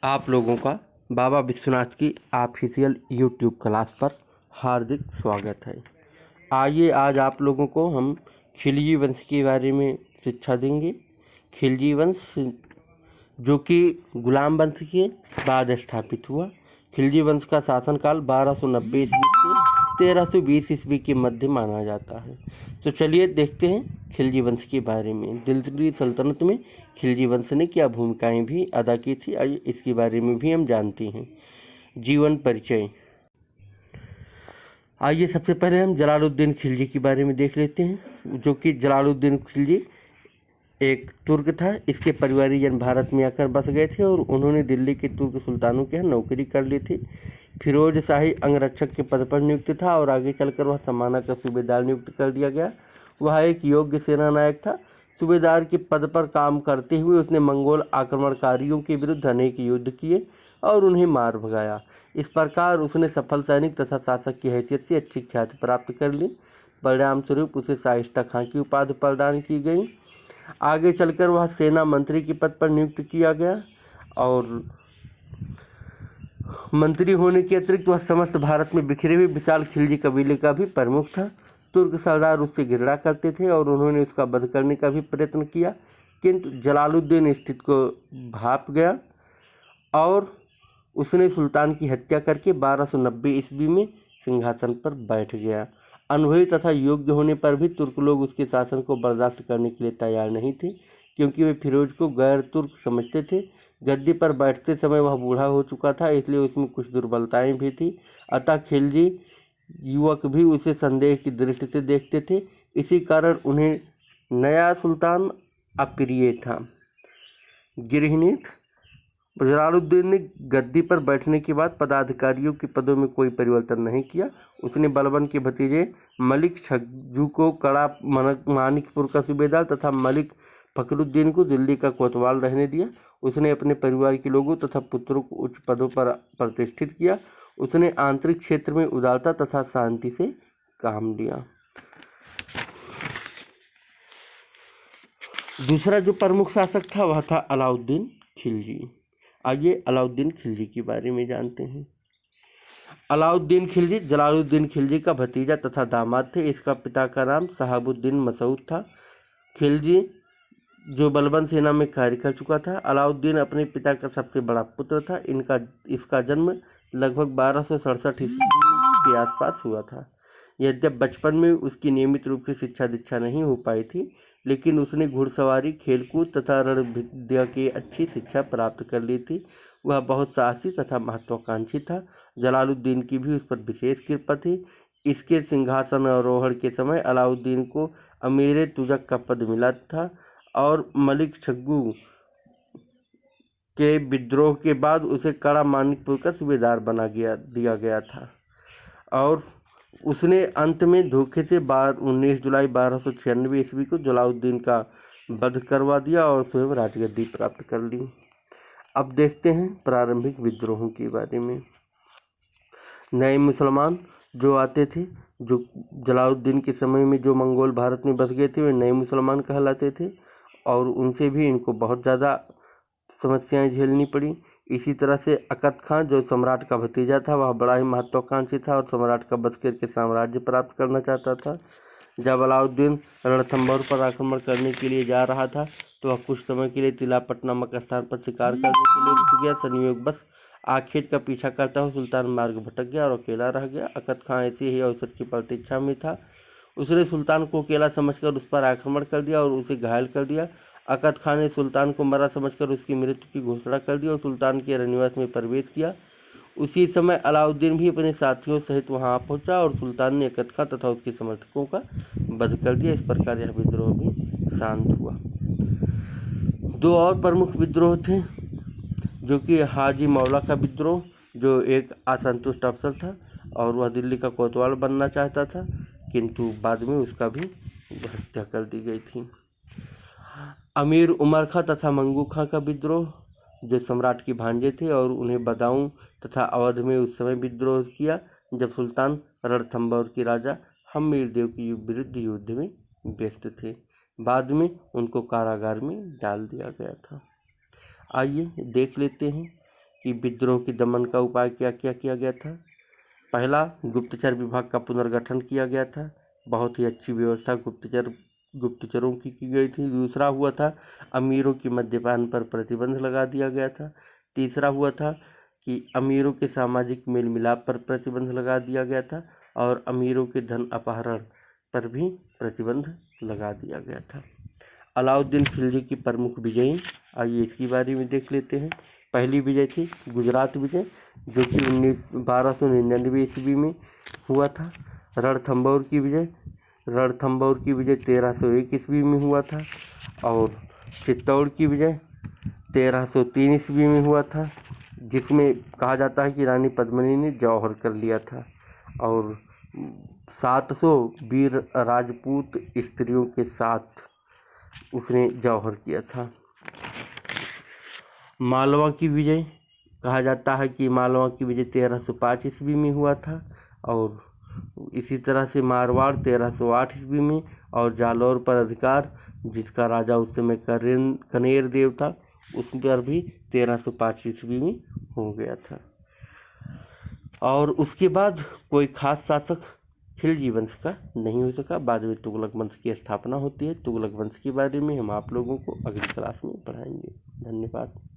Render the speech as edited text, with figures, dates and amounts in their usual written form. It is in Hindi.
आप लोगों का बाबा विश्वनाथ की ऑफिशियल यूट्यूब क्लास पर हार्दिक स्वागत है। आइए आज आप लोगों को हम खिलजी वंश के बारे में शिक्षा देंगे। खिलजी वंश जो कि गुलाम वंश के बाद स्थापित हुआ। खिलजी वंश का शासनकाल 1290 ईस्वी से 1320 ईस्वी के मध्य माना जाता है। तो चलिए देखते हैं खिलजी वंश के बारे में। दिल्ली सल्तनत में खिलजी वंश ने क्या भूमिकाएं भी अदा की थी, आइए इसके बारे में भी हम जानते हैं। जीवन परिचय। आइए सबसे पहले हम जलालुद्दीन खिलजी के बारे में देख लेते हैं, जो कि जलालुद्दीन खिलजी एक तुर्क था। इसके परिवारीजन भारत में आकर बस गए थे और उन्होंने दिल्ली के तुर्क सुल्तानों के यहाँ नौकरी कर ली थी। फिरोज शाही अंगरक्षक के पद पर नियुक्त था और आगे चलकर वह समाना का सूबेदार नियुक्त कर दिया गया। वह एक योग्य सेना नायक था। सूबेदार के पद पर काम करते हुए उसने मंगोल आक्रमणकारियों के विरुद्ध अनेक युद्ध किए और उन्हें मार भगाया। इस प्रकार उसने सफल सैनिक तथा शासक की हैसियत से अच्छी ख्याति प्राप्त कर ली। परिणाम स्वरूप उसे शाइस्ता खां की उपाधि प्रदान की गई। आगे चलकर वह सेना मंत्री के पद पर नियुक्त किया गया और मंत्री होने के अतिरिक्त वह समस्त भारत में बिखरे हुए विशाल खिलजी कबीले का भी प्रमुख था। तुर्क सरदार उससे घृणा करते थे और उन्होंने उसका वध करने का भी प्रयत्न किया, किंतु जलालुद्दीन स्थिति को भाप गया और उसने सुल्तान की हत्या करके 1290 ईस्वी में सिंहासन पर बैठ गया। अनुभवी तथा योग्य होने पर भी तुर्क लोग उसके शासन को बर्दाश्त करने के लिए तैयार नहीं थे, क्योंकि वे फिरोज को गैर तुर्क समझते थे। गद्दी पर बैठते समय वह बूढ़ा हो चुका था, इसलिए उसमें कुछ दुर्बलताएं भी थी। अतः खिलजी युवक भी उसे संदेह की दृष्टि से देखते थे। इसी कारण उन्हें नया सुल्तान अप्रिय था। गृहनीति। जलालुद्दीन ने गद्दी पर बैठने के बाद पदाधिकारियों के पदों में कोई परिवर्तन नहीं किया। उसने बलबन के भतीजे मलिक छज्जू को कड़ा मानिकपुर का सूबेदार तथा मलिक फखरुद्दीन को दिल्ली का कोतवाल रहने दिया। उसने अपने परिवार के लोगों तथा पुत्रों को उच्च पदों पर प्रतिष्ठित किया। उसने आंतरिक क्षेत्र में उदारता तथा शांति से काम लिया। दूसरा जो प्रमुख शासक था वह था अलाउद्दीन खिलजी। आइए अलाउद्दीन खिलजी के बारे में जानते हैं। अलाउद्दीन खिलजी जलालुद्दीन खिलजी का भतीजा तथा दामाद थे। इसका पिता का नाम शहाबुद्दीन मसूद था। खिलजी जो बलबन सेना में कार्य कर चुका था। अलाउद्दीन अपने पिता का सबसे बड़ा पुत्र था। इसका जन्म लगभग 1267 ईस्वी के आसपास हुआ था। यद्यप बचपन में उसकी नियमित रूप से शिक्षा दीक्षा नहीं हो पाई थी, लेकिन उसने घुड़सवारी, खेलकूद तथा रण विद्या की अच्छी शिक्षा प्राप्त कर ली थी। वह बहुत साहसी तथा महत्वाकांक्षी था। जलालुद्दीन की भी उस पर विशेष कृपा थी। इसके सिंहासन आरोहण के समय अलाउद्दीन को अमीर तुजक का पद मिला था और मलिक छज्जू के विद्रोह के बाद उसे कड़ा मानिकपुर का सूबेदार दिया गया था और उसने अंत में धोखे से 19 जुलाई 1296 ईस्वी को जलालुद्दीन का वध करवा दिया और स्वयं राजगद्दी प्राप्त कर ली। अब देखते हैं प्रारंभिक विद्रोहों के बारे में। नए मुसलमान जो आते थे, जो जलालुद्दीन के समय में जो मंगोल भारत में बस गए थे, वे नए मुसलमान कहलाते थे और उनसे भी इनको बहुत ज़्यादा समस्याएं झेलनी पड़ी। इसी तरह से अकत खां जो सम्राट का भतीजा था, वह बड़ा ही महत्वाकांक्षी था और सम्राट का बच करके साम्राज्य प्राप्त करना चाहता था। जब अलाउद्दीन रणथंभौर पर आक्रमण करने के लिए जा रहा था तो वह कुछ समय के लिए तिलापट नामक स्थान पर शिकार करने के लिए रुक गया। संयोगवश आखेट का पीछा करता हुआ सुल्तान मार्ग भटक गया और अकेला रह गया। अकत खां ऐसे ही अवसर की प्रतीक्षा में था। उसने सुल्तान को अकेला समझकर उस पर आक्रमण कर दिया और उसे घायल कर दिया। अकत खां ने सुल्तान को मरा समझकर उसकी मृत्यु की घोषणा कर दी और सुल्तान के रनिवास में प्रवेश किया। उसी समय अलाउद्दीन भी अपने साथियों सहित वहां पहुंचा और सुल्तान ने अकत खां तथा उसके समर्थकों का वध कर दिया। इस प्रकार यह विद्रोह भी शांत हुआ। दो और प्रमुख विद्रोह थे, जो कि हाजी मौला का विद्रोह, जो एक असंतुष्ट अफसर था और वह दिल्ली का कोतवाल बनना चाहता था, किंतु बाद में उसका भी हत्या कर दी गई थी। अमीर उमर खां तथा मंगू खां का विद्रोह, जो सम्राट के भांजे थे और उन्हें बदाऊं तथा अवध में उस समय विद्रोह किया जब सुल्तान रणथंभौर के राजा हम्मीर देव के विरुद्ध युद्ध में व्यस्त थे। बाद में उनको कारागार में डाल दिया गया था। आइए देख लेते हैं कि विद्रोह के दमन का उपाय क्या क्या किया गया था। पहला, गुप्तचर विभाग का पुनर्गठन किया गया था। बहुत ही अच्छी व्यवस्था गुप्तचरों की गई थी। दूसरा हुआ था, अमीरों की मद्यपान पर प्रतिबंध लगा दिया गया था। तीसरा हुआ था कि अमीरों के सामाजिक मेल मिलाप पर प्रतिबंध लगा दिया गया था और अमीरों के धन अपहरण पर भी प्रतिबंध लगा दिया गया था। अलाउद्दीन खिलजी की प्रमुख विजयी, आइए इसके बारे में देख लेते हैं। पहली विजय थी गुजरात विजय, जो कि 1299 ईस्वी में हुआ था। रणथंभौर की विजय 1301 ईस्वी में हुआ था। और चित्तौड़ की विजय 1303 ईस्वी में हुआ था, जिसमें कहा जाता है कि रानी पद्मिनी ने जौहर कर लिया था और 700 वीर राजपूत स्त्रियों के साथ उसने जौहर किया था। मालवा की विजय, कहा जाता है कि मालवा की विजय 1305 ईस्वी में हुआ था। और इसी तरह से मारवाड़ 1308 ईस्वी में, और जालौर पर अधिकार, जिसका राजा उस समय कनेर देव था, उस पर भी 1305 ईस्वी में हो गया था। और उसके बाद कोई खास शासक खिलजी वंश का नहीं हो सका। बाद में तुगलक वंश की स्थापना होती है। तुगलक वंश के बारे में हम आप लोगों को अगली क्लास में पढ़ाएंगे। धन्यवाद।